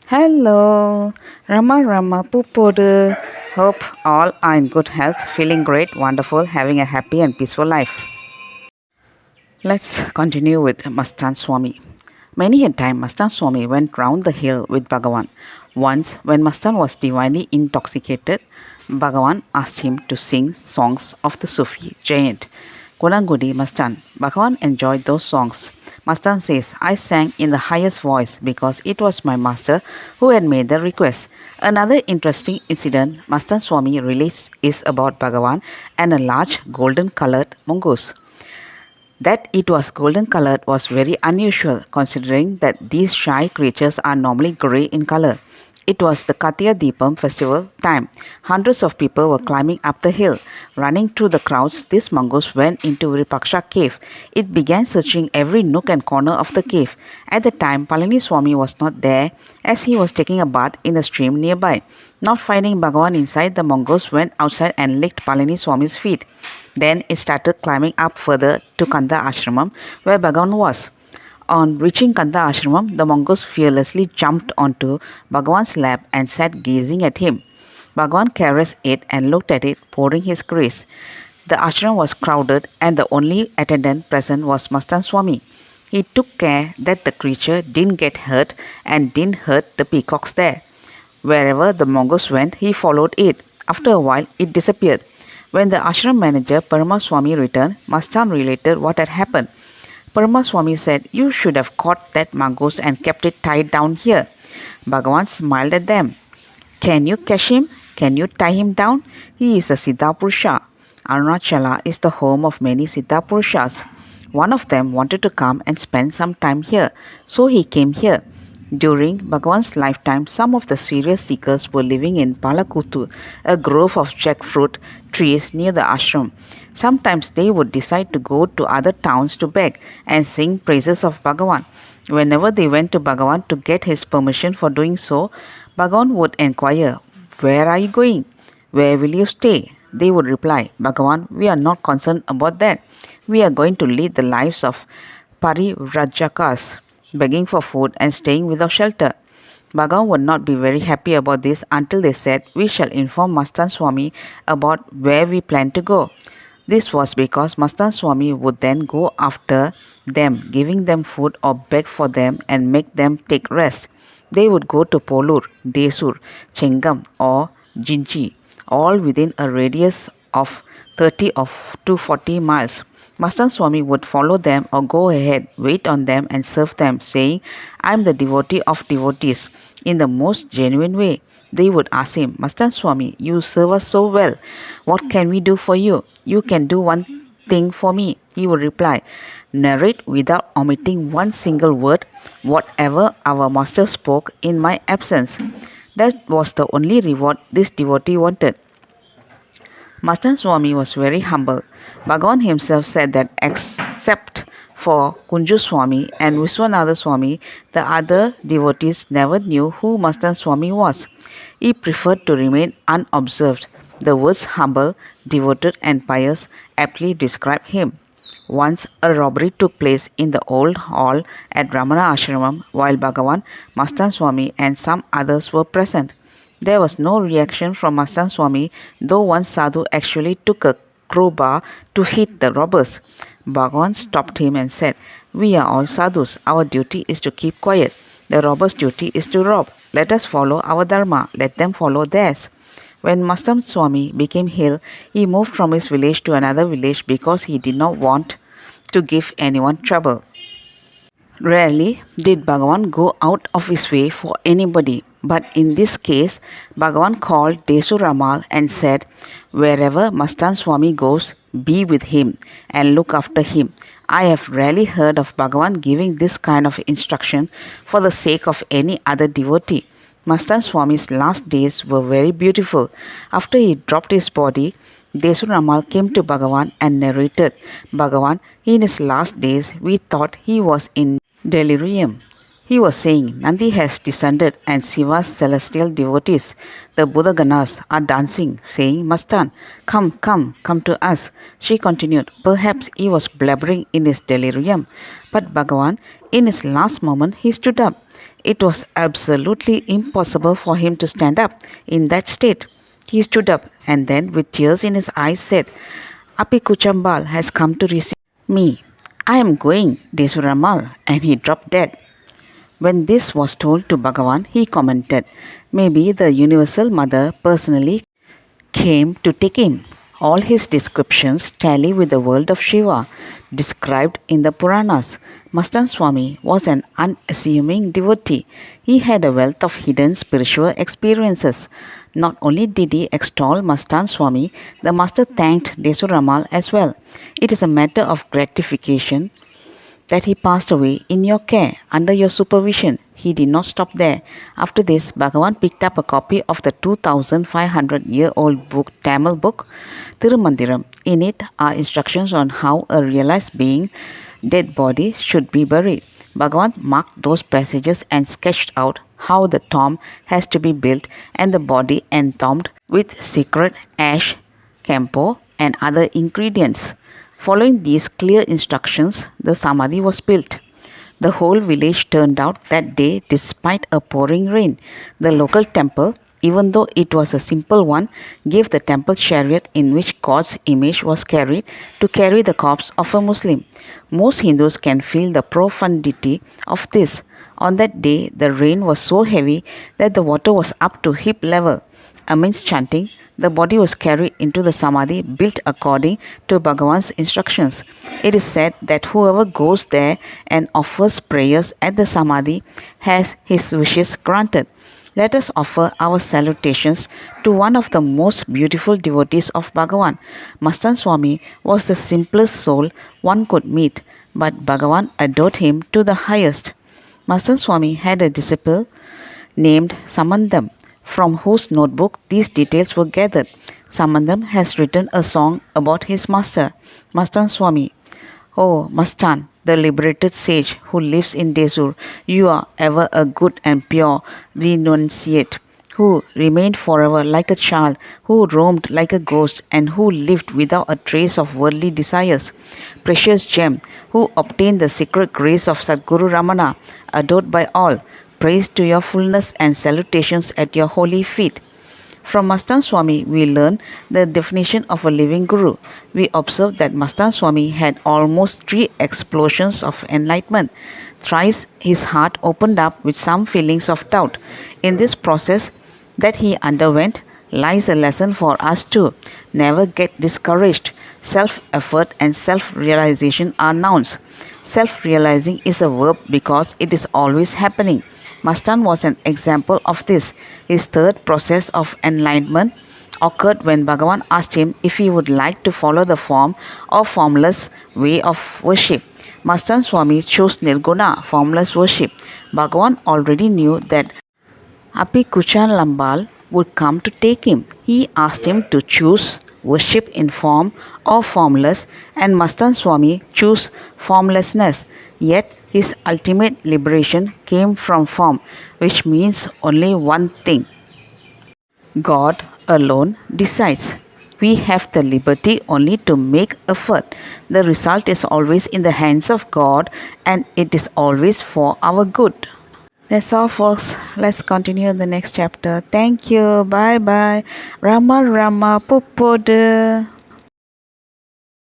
Hello, Rama Pupodu. Hope all are in good health, feeling great, wonderful, having a happy and peaceful life. Let's continue with Masthan Swami. Many a time Masthan Swami went round the hill with Bhagavan. Once, when Masthan was divinely intoxicated, Bhagavan asked him to sing songs of the Sufi giant Kunangudi Masthan. Bhagavan enjoyed those songs. Masthan says, I sang in the highest voice because it was my master who had made the request. Another interesting incident Masthan Swami relates is about Bhagavan and a large golden colored mongoose. That it was golden colored was very unusual considering that these shy creatures are normally grey in color. It was the Katya Deepam festival time. Hundreds of people were climbing up the hill. Running through the crowds, this mongoose went into Virupaksha cave. It began searching every nook and corner of the cave. At the time, Palani Swami was not there as he was taking a bath in a stream nearby. Not finding Bhagavan inside, the mongoose went outside and licked Palani Swami's feet. Then it started climbing up further to Kanda Ashramam where Bhagavan was. On reaching Kanda Ashramam, the mongoose fearlessly jumped onto Bhagavan's lap and sat gazing at him. Bhagavan caressed it and looked at it, pouring his grace. The ashram was crowded and the only attendant present was Masthan Swami. He took care that the creature didn't get hurt and didn't hurt the peacocks there. Wherever the mongoose went, he followed it. After a while, it disappeared. When the ashram manager Parama Swami returned, Masthan related what had happened. Parama Swami said, You should have caught that mongoose and kept it tied down here. Bhagavan smiled at them. Can you catch him? Can you tie him down? He is a Siddha Purusha. Arunachala is the home of many Siddha Purushas. One of them wanted to come and spend some time here, so he came here. During Bhagavan's lifetime, some of the serious seekers were living in Palakutu, a grove of jackfruit trees near the ashram. Sometimes they would decide to go to other towns to beg and sing praises of Bhagavan. Whenever they went to Bhagavan to get his permission for doing so, Bhagavan would inquire, Where are you going? Where will you stay? They would reply, Bhagavan, we are not concerned about that. We are going to lead the lives of Parivrajaka's, begging for food and staying without shelter. Bhagavan would not be very happy about this until they said, We shall inform Masthan Swami about where we plan to go. This was because Masthan Swami would then go after them, giving them food or beg for them and make them take rest. They would go to Polur, Desur, Chengam or Jinchi, all within a radius of 30 to 40 miles. Masthan Swami would follow them or go ahead, wait on them and serve them, saying, I am the devotee of devotees, in the most genuine way. They would ask him, Masthan Swami, you serve us so well. What can we do for you? You can do one thing for me. He would reply, narrate without omitting one single word whatever our master spoke in my absence. That was the only reward this devotee wanted. Masthan Swami was very humble. Bhagavan himself said that except for Kunju Swami and Viswanatha Swami, the other devotees never knew who Masthan Swami was. He preferred to remain unobserved. The words humble, devoted and pious aptly describe him. Once a robbery took place in the old hall at Ramana Ashramam while Bhagavan, Masthan Swami and some others were present. There was no reaction from Masthan Swami, though one sadhu actually took a crowbar to hit the robbers. Bhagavan stopped him and said, We are all sadhus. Our duty is to keep quiet. The robbers' duty is to rob. Let us follow our dharma. Let them follow theirs. When Masthan Swami became ill, he moved from his village to another village because he did not want to give anyone trouble. Rarely did Bhagavan go out of his way for anybody, but in this case, Bhagavan called Desu Ramal and said, Wherever Masthan Swami goes, be with him and look after him. I have rarely heard of Bhagavan giving this kind of instruction for the sake of any other devotee. Masthan Swami's last days were very beautiful. After he dropped his body, Desu Ramal came to Bhagavan and narrated, Bhagavan, in his last days, we thought he was in delirium. He was saying, Nandi has descended and Shiva's celestial devotees, the Buddha Ganas, are dancing, saying, Masthan, come to us. She continued, perhaps he was blabbering in his delirium. But Bhagavan, in his last moment, he stood up. it was absolutely impossible for him to stand up in that state. He stood up and then, with tears in his eyes, said, Api Kuchambal has come to receive me. I am going, Desuramal, and he dropped dead. When this was told to Bhagavan, he commented, maybe the Universal Mother personally came to take him. All his descriptions tally with the world of Shiva described in the Puranas. Masthan Swami was an unassuming devotee. He had a wealth of hidden spiritual experiences. Not only did he extol Masthan Swami, the master thanked Desuramal as well. It is a matter of gratification that he passed away in your care, under your supervision. He did not stop there. After this, Bhagavan picked up a copy of the 2500-year-old book, Tamil book, Tirumandiram. In it are instructions on how a realized being, dead body, should be buried. Bhagavan marked those passages and sketched out how the tomb has to be built and the body entombed with sacred ash, camphor, and other ingredients. Following these clear instructions, the samadhi was built. The whole village turned out that day despite a pouring rain. The local temple, even though it was a simple one, gave the temple chariot in which God's image was carried to carry the corpse of a Muslim. Most Hindus can feel the profundity of this. On that day, the rain was so heavy that the water was up to hip level. Amidst chanting, the body was carried into the samadhi built according to Bhagavan's instructions. It is said that whoever goes there and offers prayers at the samadhi has his wishes granted. Let us offer our salutations to one of the most beautiful devotees of Bhagavan. Masthan Swami was the simplest soul one could meet, but Bhagavan adored him to the highest. Masthan Swami had a disciple named Samandam, from whose notebook these details were gathered. Samandam has written a song about his master, Masthan Swami. Oh, Masthan, the liberated sage who lives in Desur, you are ever a good and pure renunciate, who remained forever like a child, who roamed like a ghost, and who lived without a trace of worldly desires. Precious gem, who obtained the secret grace of Sadguru Ramana, adored by all. Praise to your fullness and salutations at your holy feet. From Masthan Swami, we learn the definition of a living guru. We observe that Masthan Swami had almost 3 explosions of enlightenment. Thrice his heart opened up with some feelings of doubt. In this process that he underwent lies a lesson for us too. Never get discouraged. Self-effort and self-realization are nouns. Self-realizing is a verb because it is always happening. Masthan was an example of this. His third process of enlightenment occurred when Bhagavan asked him if he would like to follow the form or formless way of worship. Masthan Swami chose Nirguna, formless worship. Bhagavan already knew that Api Kuchan Lambal would come to take him. He asked him to choose worship in form or formless, and Masthan Swami chose formlessness. Yet his ultimate liberation came from form, which means only one thing: God alone decides. We have the liberty only to make effort. The result is always in the hands of God, and it is always for our good. That's all, folks. Let's continue the next chapter. Thank you. Bye bye. Rama Rama Pupoda.